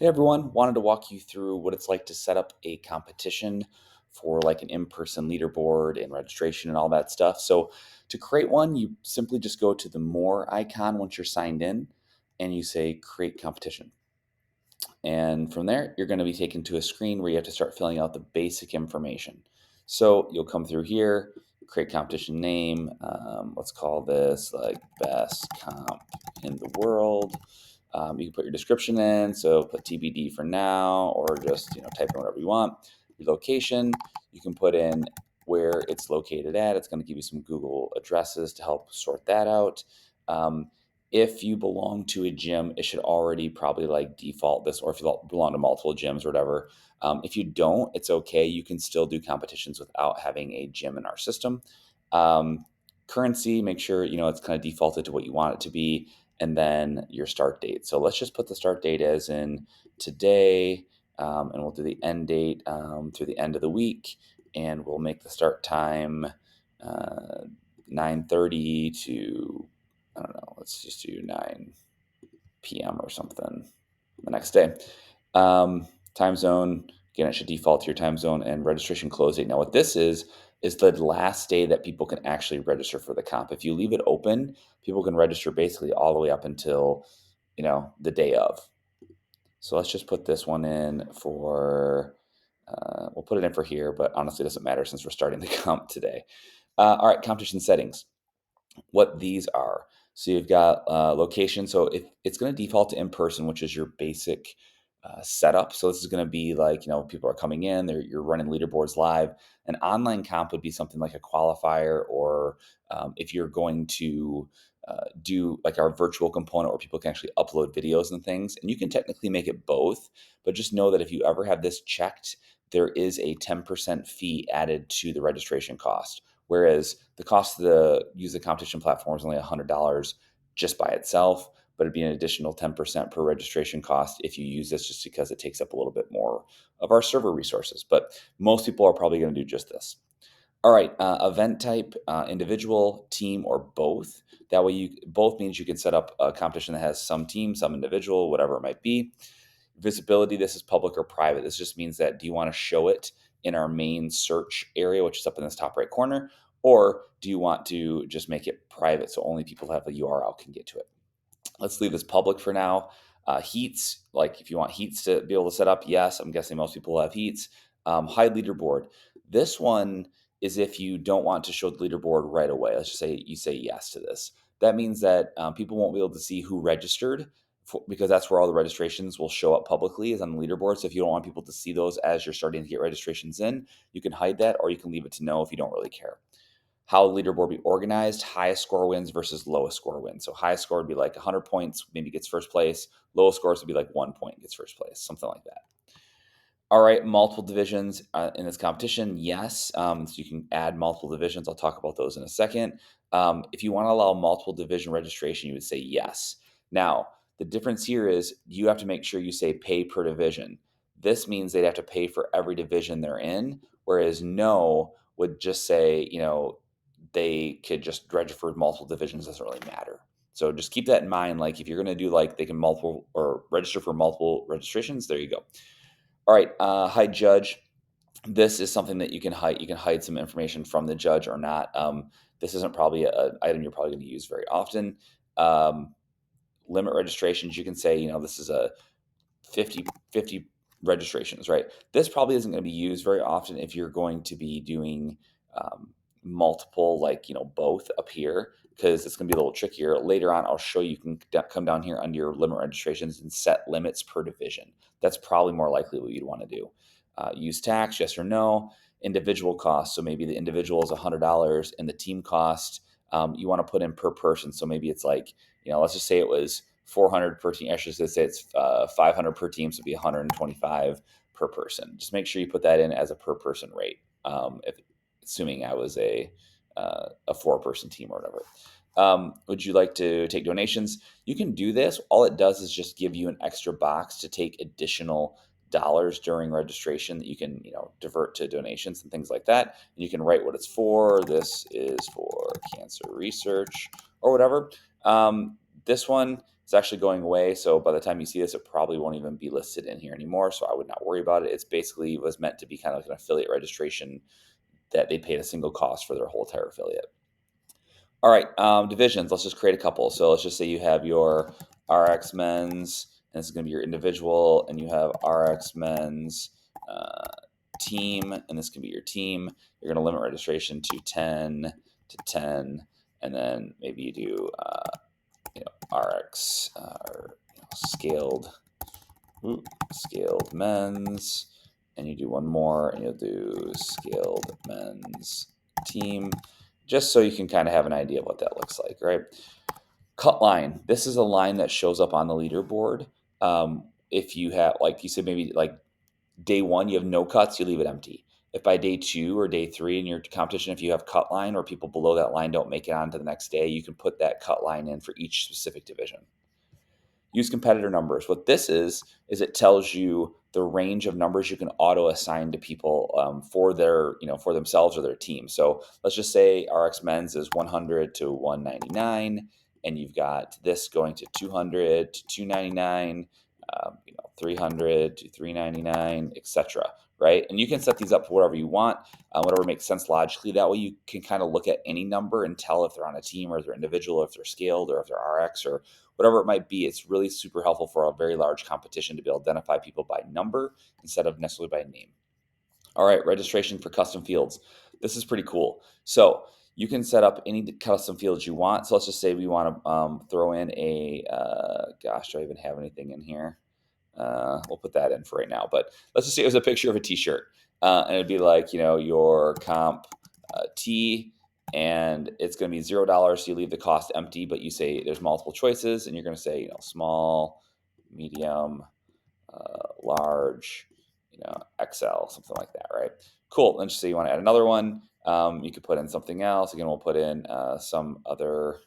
Hey everyone, wanted to walk you through what it's like to set up a competition for like an in-person leaderboard and registration and all that stuff. So to create one, you simply just go to the more icon once you're signed in and you say create competition. And from there, you're going to be taken to a screen where you have to start filling out the basic information. So you'll come through here, create competition name. Let's call this like best comp in the world. You can put your description in, so put TBD for now, or just type in whatever you want. Your location, you can put in where it's located at. It's going to give you some Google addresses to help sort that out. Um, if you belong to a gym, it should already probably like default this, or if you belong to multiple gyms or whatever. If you don't, it's okay. You can still do competitions without having a gym in our system. Um, Currency, make sure it's kind of defaulted to what you want it to be, and then your start date. So let's just put the start date as in today, and we'll do the end date through the end of the week, and we'll make the start time uh, 9:30 to, I don't know, let's just do 9 p.m. or something the next day. Time zone, again, it should default to your time zone, and registration close date. Now, what this is the last day that people can actually register for the comp. If you leave it open, people can register basically all the way up until, the day of. So let's just put this one in for, we'll put it in for here, but honestly, it doesn't matter since we're starting the comp today. All right, competition settings, what these are. So you've got location. So if it's going to default to in person, which is your basic setup. So this is going to be like, people are coming in, you're running leaderboards live. An online comp would be something like a qualifier, or if you're going to do like our virtual component where people can actually upload videos and things. And you can technically make it both, but just know that if you ever have this checked, there is a 10% fee added to the registration cost. Whereas the cost of use the competition platform is only $100 just by itself, but it'd be an additional 10% per registration cost if you use this, just because it takes up a little bit more of our server resources. But most people are probably going to do just this. All right, event type, individual, team, or both. That way, both means you can set up a competition that has some team, some individual, whatever it might be. Visibility, this is public or private. This just means that do you want to show it in our main search area, which is up in this top right corner, or do you want to just make it private so only people who have a URL can get to it? Let's leave this public for now. Heats, like if you want heats to be able to set up, yes, I'm guessing most people have heats. Hide leaderboard. This one is if you don't want to show the leaderboard right away. Let's just say you say yes to this. That means that people won't be able to see who registered, because that's where all the registrations will show up publicly, is on the leaderboard. So if you don't want people to see those as you're starting to get registrations in, you can hide that, or you can leave it to no if you don't really care. How the leaderboard be organized: highest score wins versus lowest score wins. So highest score would be like 100 points, maybe gets first place. Lowest scores would be like 1 point gets first place, something like that. All right, multiple divisions in this competition, yes. So you can add multiple divisions. I'll talk about those in a second. If you want to allow multiple division registration, you would say yes. Now, the difference here is you have to make sure you say pay per division. This means they'd have to pay for every division they're in, whereas no would just say, they could just register for multiple divisions, doesn't really matter. So just keep that in mind. Like if you're going to do like they can multiple or register for multiple registrations, there you go. All right, hide judge. This is something that you can hide. You can hide some information from the judge or not. This isn't probably an item you're probably going to use very often. Um, Limit registrations. You can say, this is a 50 registrations, right? This probably isn't going to be used very often if you're going to be doing multiple, like, both up here, because it's going to be a little trickier. Later on, I'll show you can come down here under your limit registrations and set limits per division. That's probably more likely what you'd want to do. Use tax, yes or no. Individual cost. So maybe the individual is $100 and the team cost, you want to put in per person. So maybe it's like, let's just say it was 400 per team. Actually, let's say it's 500 per team, so it'd be 125 per person. Just make sure you put that in as a per person rate. Assuming I was a 4-person team or whatever. Would you like to take donations? You can do this. All it does is just give you an extra box to take additional dollars during registration that you can, divert to donations and things like that. And you can write what it's for. This is for cancer research or whatever. This one It's actually going away. So by the time you see this, it probably won't even be listed in here anymore. So I would not worry about it. It's basically was meant to be kind of like an affiliate registration that they paid a single cost for their whole entire affiliate. All right, divisions. Let's just create a couple. So let's just say you have your RX men's, and this is going to be your individual, and you have RX men's team, and this can be your team. You're going to limit registration to 10 to 10, and then maybe you do RX or scaled scaled men's, and you do one more, and you'll do scaled men's team, just so you can kind of have an idea of what that looks like, right? Cut line. This is a line that shows up on the leaderboard. If you have, like you said, maybe like day one, you have no cuts, you leave it empty. If by day 2 or day 3 in your competition, if you have cut line or people below that line don't make it on to the next day, you can put that cut line in for each specific division. Use competitor numbers. What this is it tells you the range of numbers you can auto assign to people for their, for themselves or their team. So let's just say RX men's is 100 to 199, and you've got this going to 200 to 299, 300 to 399, etc. Right? And you can set these up for whatever you want, whatever makes sense logically. That way you can kind of look at any number and tell if they're on a team or if they're individual, or if they're scaled or if they're RX or whatever it might be. It's really super helpful for a very large competition to be able to identify people by number instead of necessarily by name. All right, registration for custom fields. This is pretty cool. So you can set up any custom fields you want. So let's just say we want to throw in a, gosh, do I even have anything in here? We'll put that in for right now. But let's just say it was a picture of a t-shirt. And it'd be like, your comp T, and it's going to be $0. So you leave the cost empty, but you say there's multiple choices, and you're going to say, small, medium, large, XL, something like that, right? Cool. Then just say you want to add another one. You could put in something else. Again, we'll put in some other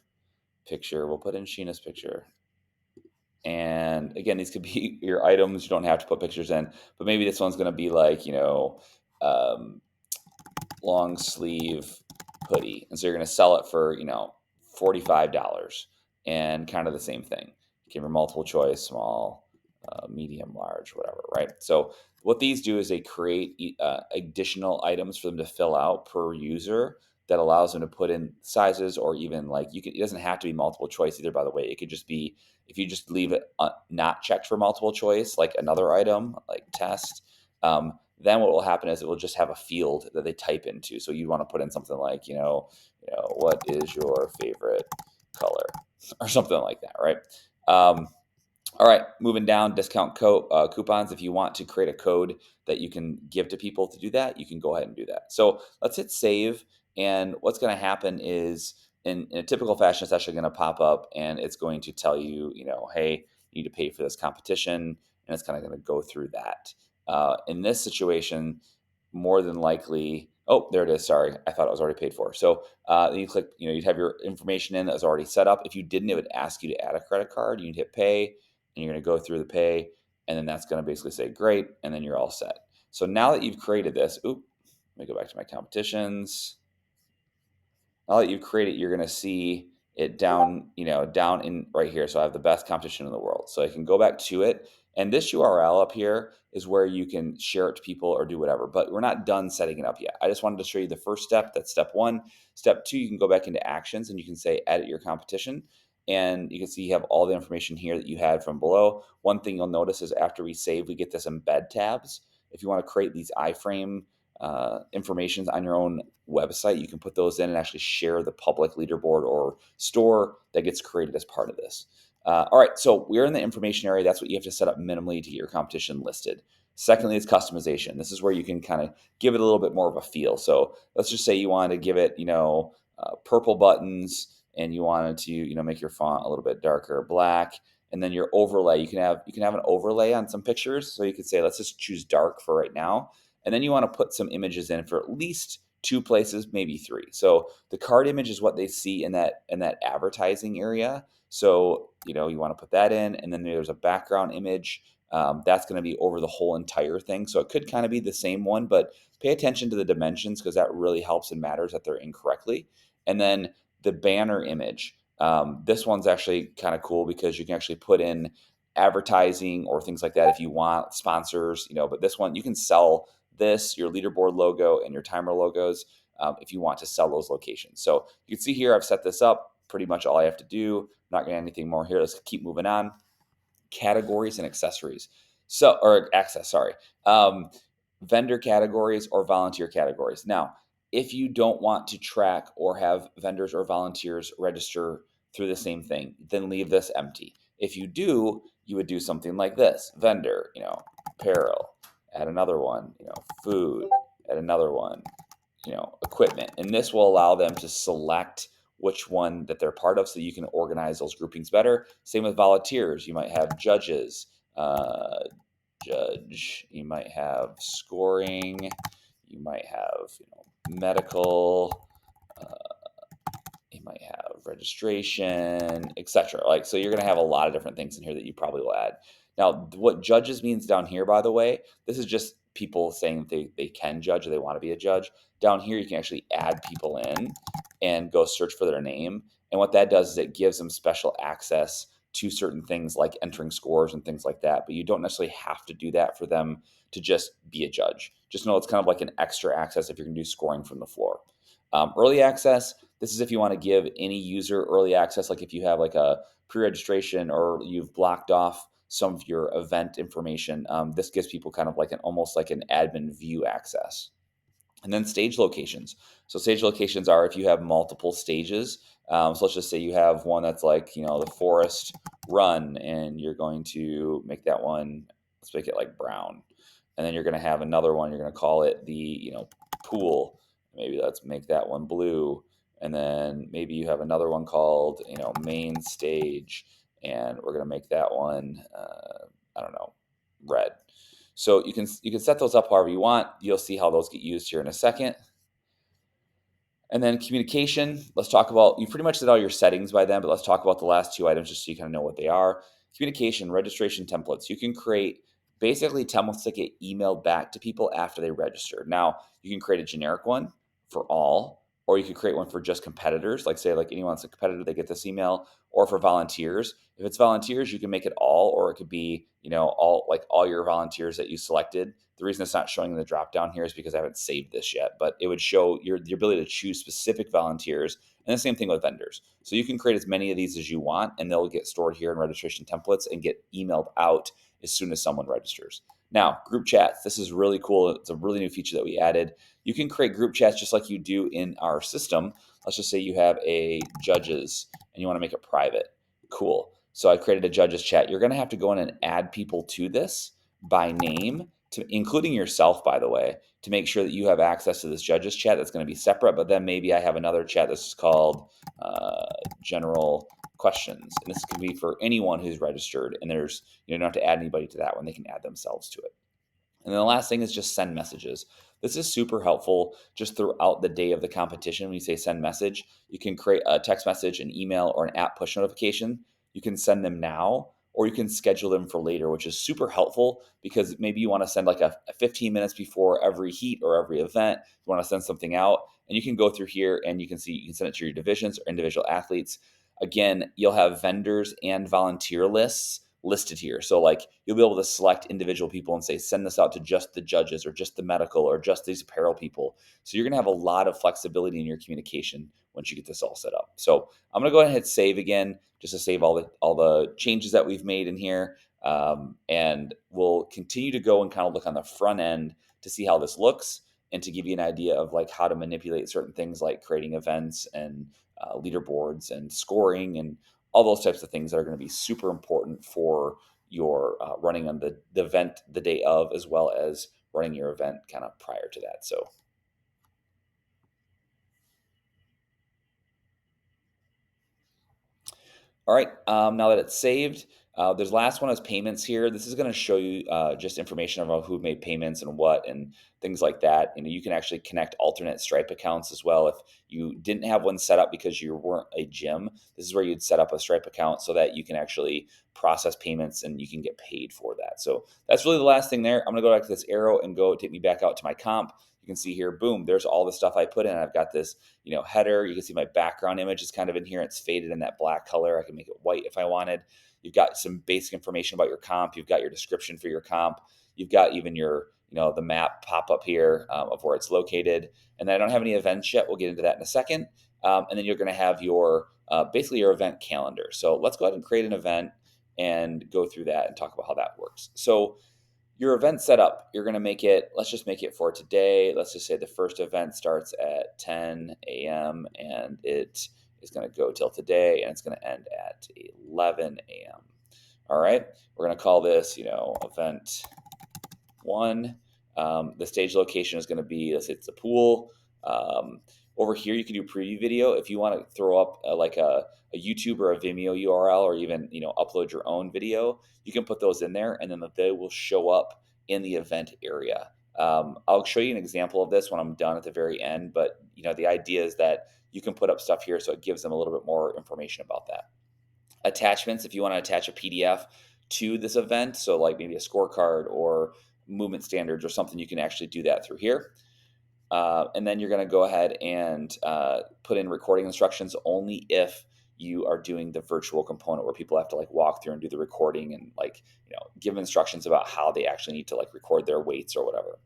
picture. We'll put in Sheena's picture. And again, these could be your items. You don't have to put pictures in, but maybe this one's going to be like, long sleeve hoodie. And so you're going to sell it for, $45, and kind of the same thing. Give your multiple choice, small, medium, large, whatever, right? So what these do is they create additional items for them to fill out per user that allows them to put in sizes, or even like it doesn't have to be multiple choice either, by the way. It could just be, if you just leave it not checked for multiple choice, like another item, like test, then what will happen is it will just have a field that they type into. So you want to put in something like, what is your favorite color, or something like that, right? All right, moving down, discount coupons. If you want to create a code that you can give to people to do that, you can go ahead and do that. So let's hit save. And what's going to happen is, in a typical fashion, it's actually going to pop up, and it's going to tell you, hey, you need to pay for this competition. And it's kind of going to go through that. In this situation, more than likely, oh, there it is. Sorry, I thought it was already paid for. So then you click, you'd have your information in that was already set up. If you didn't, it would ask you to add a credit card. You'd hit pay, and you're going to go through the pay, and then that's going to basically say great, and then you're all set. So now that you've created this, let me go back to my competitions. Now that you've created, you're going to see it down, down in right here. So I have the best competition in the world. So I can go back to it. And this URL up here is where you can share it to people or do whatever. But we're not done setting it up yet. I just wanted to show you the first step. That's step 1. Step 2, you can go back into actions, and you can say edit your competition. And you can see you have all the information here that you had from below. One thing you'll notice is after we save, we get this embed tabs. If you want to create these iframe informations on your own website, you can put those in and actually share the public leaderboard or store that gets created as part of this. All right, so we're in the information area. That's what you have to set up minimally to get your competition listed. Secondly, is customization. This is where you can kind of give it a little bit more of a feel. So let's just say you wanted to give it, purple buttons, and you wanted to, make your font a little bit darker black. And then your overlay, you can have an overlay on some pictures. So you could say, let's just choose dark for right now. And then you want to put some images in for at least 2 places, maybe 3. So the card image is what they see in that advertising area. So, you want to put that in, and then there's a background image. That's going to be over the whole entire thing. So it could kind of be the same one, but pay attention to the dimensions, because that really helps and matters that they're incorrectly. And then the banner image. This one's actually kind of cool because you can actually put in advertising or things like that if you want sponsors, but this one you can sell this, your leaderboard logo and your timer logos, if you want to sell those locations. So you can see here, I've set this up. Pretty much all I have to do. I'm not going to add anything more here. Let's keep moving on. Categories and accessories. So, or access, sorry. Vendor categories or volunteer categories. Now, if you don't want to track or have vendors or volunteers register through the same thing, then leave this empty. If you do, you would do something like this: vendor, apparel, add another one, food, add another one, equipment. And this will allow them to select which one that they're part of so you can organize those groupings better. Same with volunteers. You might have judges, judge, you might have scoring, you might have, medical, you might have registration, etc. Like, so you're going to have a lot of different things in here that you probably will add. Now, what judges means down here, by the way, this is just people saying they can judge or they want to be a judge. Down here, you can actually add people in and go search for their name. And what that does is it gives them special access to certain things like entering scores and things like that. But you don't necessarily have to do that for them to just be a judge. Just know it's kind of like an extra access if you're going to do scoring from the floor. Early access, this is if you want to give any user early access, like if you have like a pre-registration or you've blocked off some of your event information. This gives people kind of like almost like an admin view access. And then stage locations. So stage locations are if you have multiple stages. So let's just say you have one that's like, the forest run, and you're going to make that one, let's make it like brown. And then you're going to have another one, you're going to call it the, pool. Maybe let's make that one blue. And then maybe you have another one called, main stage. And we're going to make that one, I don't know, red. So you can set those up however you want. You'll see how those get used here in a second. And then communication, let's talk about, you pretty much did all your settings by then, but let's talk about the last two items just so you kind of know what they are. Communication, registration templates. You can create basically templates that get emailed back to people after they register. Now, you can create a generic one for all, or you could create one for just competitors. Like say like anyone's a competitor, they get this email, or for volunteers. If it's volunteers, you can make it all, or it could be, all your volunteers that you selected. The reason it's not showing in the drop down here is because I haven't saved this yet, but it would show your the ability to choose specific volunteers. And the same thing with vendors. So you can create as many of these as you want, and they'll get stored here in registration templates and get emailed out as soon as someone registers. Now, group chats. This is really cool. It's a really new feature that we added. You can create group chats just like you do in our system. Let's just say you have a judges and you want to make it private. Cool. So I created a judges chat. You're going to have to go in and add people to this by name, including yourself, by the way, to make sure that you have access to this judges chat that's going to be separate. But then maybe I have another chat that's called general questions. And this can be for anyone who's registered. And there's, you don't have to add anybody to that one. They can add themselves to it. And then the last thing is just send messages. This is super helpful just throughout the day of the competition. When you say send message, you can create a text message, an email, or an app push notification. You can send them now, or you can schedule them for later, which is super helpful because maybe you want to send like a 15 minutes before every heat or every event. You want to send something out, and you can go through here and you can see, you can send it to your divisions or individual athletes. Again, you'll have vendors and volunteer lists listed here. So like you'll be able to select individual people and say, send this out to just the judges or just the medical or just these apparel people. So you're going to have a lot of flexibility in your communication once you get this all set up. So I'm going to go ahead and hit save again, just to save all the changes that we've made in here. And we'll continue to go and kind of look on the front end to see how this looks and to give you an idea of like how to manipulate certain things like creating events and leaderboards and scoring and all those types of things that are going to be super important for your running on the event the day of, as well as running your event kind of prior to that. So, all right, now that it's saved, there's last one is payments here. This is going to show you just information about who made payments and what and things like that. You can actually connect alternate Stripe accounts as well. If you didn't have one set up because you weren't a gym, this is where you'd set up a Stripe account so that you can actually process payments and you can get paid for that. So that's really the last thing there. I'm going to go back to this arrow and go take me back out to my comp. You can see here, boom, there's all the stuff I put in. I've got this, header. You can see my background image is kind of in here. It's faded in that black color. I can make it white if I wanted. You've got some basic information about your comp. You've got your description for your comp. You've got even your, the map pop up here of where it's located. And then I don't have any events yet. We'll get into that in a second. And then you're going to have your basically your event calendar. So let's go ahead and create an event and go through that and talk about how that works. So your event setup, you're going to make it, let's just make it for today. Let's just say the first event starts at 10 a.m. and it is going to go till today, and it's going to end at 11 a.m. All right. We're going to call this, event 1. The stage location is going to be, let's say it's a pool. Over here, you can do preview video. If you want to throw up like a YouTube or a Vimeo URL, or even upload your own video, you can put those in there, and then they will show up in the event area. I'll show you an example of this when I'm done at the very end, but the idea is that you can put up stuff here so it gives them a little bit more information about that. Attachments, if you want to attach a PDF to this event, so like maybe a scorecard or movement standards or something, you can actually do that through here. And then you're going to go ahead and put in recording instructions only if you are doing the virtual component where people have to like walk through and do the recording and give instructions about how they actually need to like record their weights or whatever.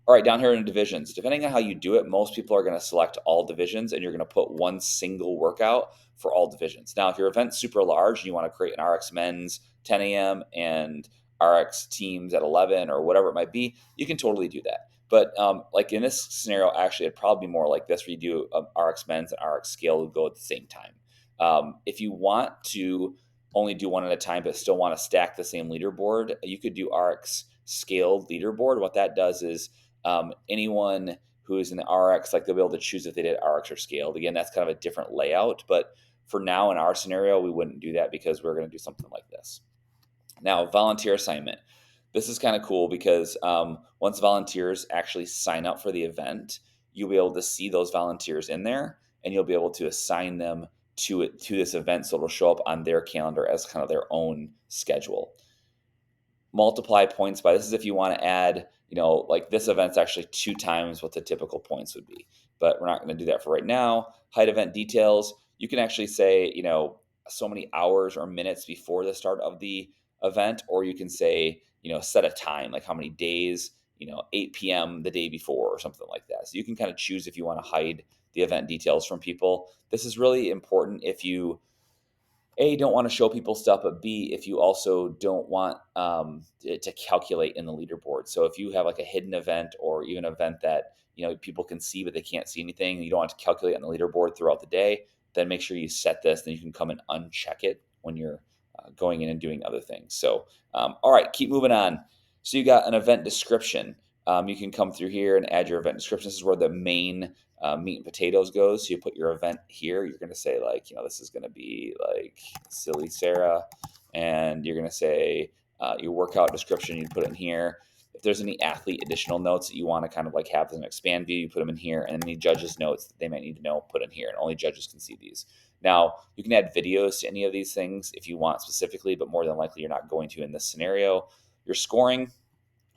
All right, down here in divisions, depending on how you do it, most people are going to select all divisions, and you're going to put one single workout for all divisions. Now, if your event's super large and you want to create an RX men's 10 a.m. and RX teams at 11 or whatever it might be, you can totally do that. But like in this scenario, actually, it'd probably be more like this, where you do RX men's and RX scale go at the same time. If you want to only do one at a time but still want to stack the same leaderboard, you could do RX scaled leaderboard. What that does is anyone who is in the RX, like they'll be able to choose if they did RX or scaled. Again, that's kind of a different layout, but for now in our scenario, we wouldn't do that because we're going to do something like this. Now, volunteer assignment. This is kind of cool because once volunteers actually sign up for the event, you'll be able to see those volunteers in there, and you'll be able to assign them to this event, so it'll show up on their calendar as kind of their own schedule. Multiply points by, this is if you want to add, like this event's actually 2 times what the typical points would be, but we're not going to do that for right now. Hide event details. You can actually say, so many hours or minutes before the start of the event, or you can say, set a time, like how many days, 8 p.m. the day before or something like that. So you can kind of choose if you want to hide the event details from people. This is really important if you A, don't want to show people stuff, but B, if you also don't want it to calculate in the leaderboard. So if you have like a hidden event, or even an event that people can see but they can't see anything, and you don't want to calculate on the leaderboard throughout the day, then make sure you set this. Then you can come and uncheck it when you're going in and doing other things. So all right, keep moving on. So you got an event description. You can come through here and add your event description. This is where the main meat and potatoes goes. So you put your event here. You're going to say like, this is going to be like Silly Sarah, and you're going to say your workout description. You put it in here. If there's any athlete additional notes that you want to kind of like have as an expand view, you put them in here. And any judges notes that they might need to know, put in here, and only judges can see these. Now, you can add videos to any of these things if you want specifically, but more than likely you're not going to in this scenario. Your scoring,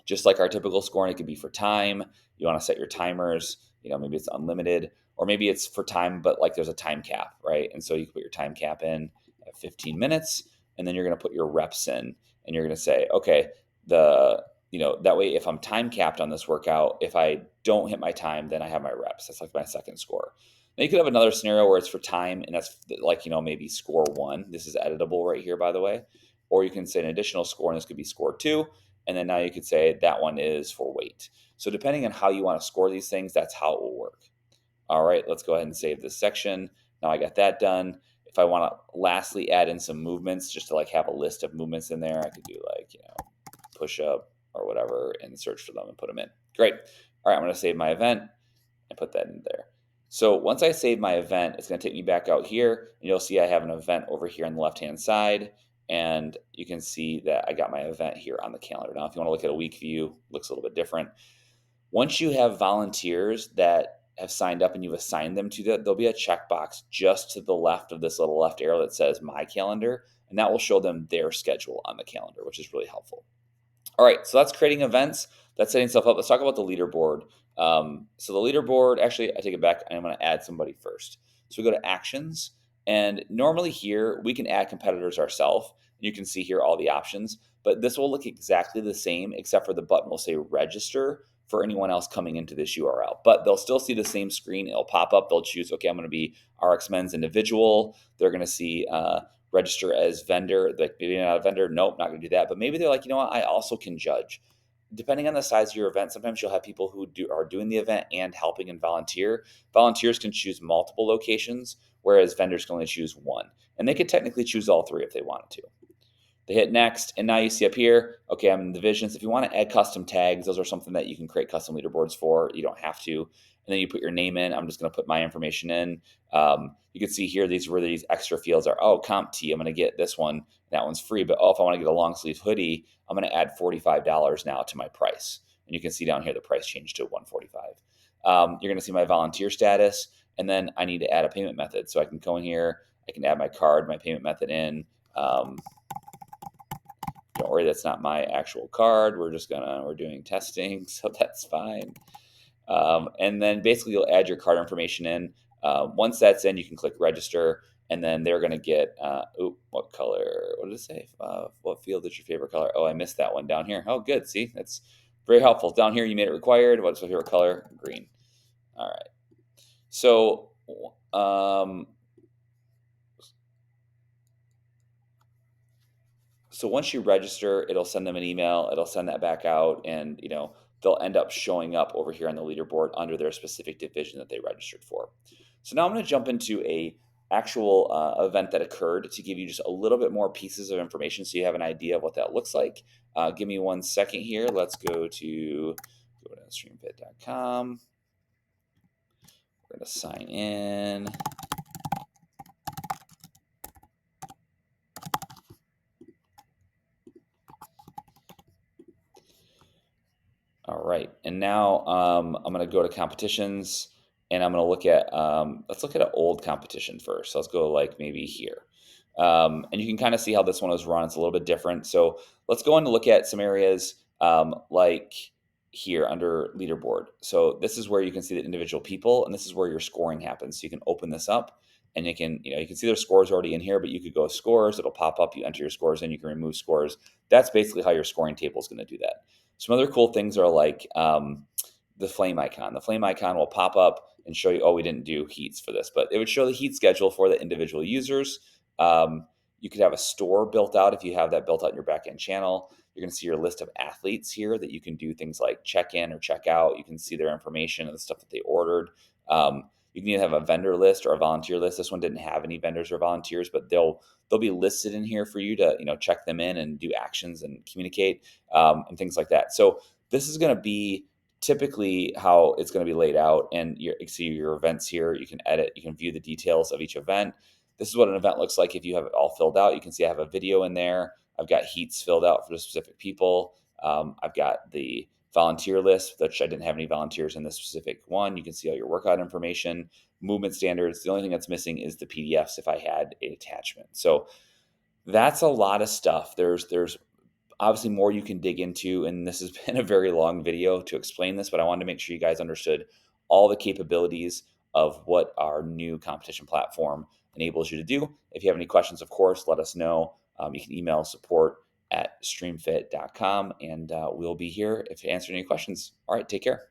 just like our typical scoring, it could be for time. You want to set your timers, maybe it's unlimited, or maybe it's for time, but like there's a time cap, right? And so you can put your time cap in at 15 minutes, and then you're going to put your reps in, and you're going to say, okay, that way, if I'm time capped on this workout, if I don't hit my time, then I have my reps. That's like my second score. Now you could have another scenario where it's for time, and that's like, maybe score 1. This is editable right here, by the way. Or you can say an additional score, and this could be score 2. And then now you could say that one is for weight. So depending on how you want to score these things, that's how it will work. All right, let's go ahead and save this section. Now I got that done. If I want to lastly add in some movements, just to like have a list of movements in there, I could do like, push up or whatever and search for them and put them in. Great. All right, I'm going to save my event and put that in there. So once I save my event, it's going to take me back out here, and you'll see I have an event over here on the left-hand side, and you can see that I got my event here on the calendar. Now, if you want to look at a week view, it looks a little bit different. Once you have volunteers that have signed up and you've assigned them to that, there'll be a checkbox just to the left of this little left arrow that says My Calendar, and that will show them their schedule on the calendar, which is really helpful. All right, so that's creating events. That's setting stuff up. Let's talk about the leaderboard. So the leaderboard, actually, I take it back. I'm going to add somebody first. So we go to actions, and normally here we can add competitors ourselves. You can see here all the options, but this will look exactly the same except for the button will say register for anyone else coming into this URL. But they'll still see the same screen. It'll pop up. They'll choose, okay, I'm going to be RX Men's individual. They're going to see register as vendor. Like maybe not a vendor. Nope, not going to do that. But maybe they're like, you know what? I also can judge. Depending on the size of your event, sometimes you'll have people who are doing the event and helping and volunteer. Volunteers can choose multiple locations, whereas vendors can only choose one. And they could technically choose all three if they wanted to. They hit next, and now you see up here, okay, I'm in divisions. If you want to add custom tags, those are something that you can create custom leaderboards for. You don't have to. And then you put your name in. I'm just going to put my information in. You can see here, these where these extra fields are. Oh, comp T, I'm going to get this one. That one's free. But oh, if I want to get a long sleeve hoodie, I'm going to add $45 now to my price. And you can see down here the price changed to $145. You're going to see my volunteer status. And then I need to add a payment method. So I can go in here. I can add my card, my payment method in. Don't worry, that's not my actual card. We're doing testing, so that's fine. And then basically you'll add your card information in. Once that's in, you can click register, and then they're going to get, what color? What did it say? What field is your favorite color? Oh, I missed that one down here. Oh, good. See, that's very helpful. Down here, you made it required. What's my favorite color? Green. All right. So, so once you register, it'll send them an email. It'll send that back out, and they'll end up showing up over here on the leaderboard under their specific division that they registered for. So now I'm going to jump into a actual event that occurred to give you just a little bit more pieces of information so you have an idea of what that looks like. Give me 1 second here. Let's go to StreamFit.com. We're going to sign in. All right, and now I'm going to go to competitions, and I'm going to look at let's look at an old competition first. So let's go like maybe here, and you can kind of see how this one was run. It's a little bit different. So let's go in to look at some areas like here under leaderboard. So this is where you can see the individual people, and this is where your scoring happens. So you can open this up, and you can see their scores already in here, but you could go scores. It'll pop up. You enter your scores, and you can remove scores. That's basically how your scoring table is going to do that. Some other cool things are like the flame icon. The flame icon will pop up and show you, oh, we didn't do heats for this, but it would show the heat schedule for the individual users. You could have a store built out if you have that built out in your backend channel. You're going to see your list of athletes here that you can do things like check in or check out. You can see their information and the stuff that they ordered. You can either have a vendor list or a volunteer list. This one didn't have any vendors or volunteers, but they'll be listed in here for you to check them in and do actions and communicate and things like that. So this is going to be typically how it's going to be laid out. And you see your events here. You can edit. You can view the details of each event. This is what an event looks like if you have it all filled out. You can see I have a video in there. I've got heats filled out for the specific people. I've got the volunteer list, which I didn't have any volunteers in this specific one. You can see all your workout information, movement standards. The only thing that's missing is the PDFs if I had an attachment. So that's a lot of stuff. There's obviously more you can dig into, and this has been a very long video to explain this, but I wanted to make sure you guys understood all the capabilities of what our new competition platform enables you to do. If you have any questions, of course, let us know. You can email support@streamfit.com, and we'll be here if you answer any questions. All right, take care.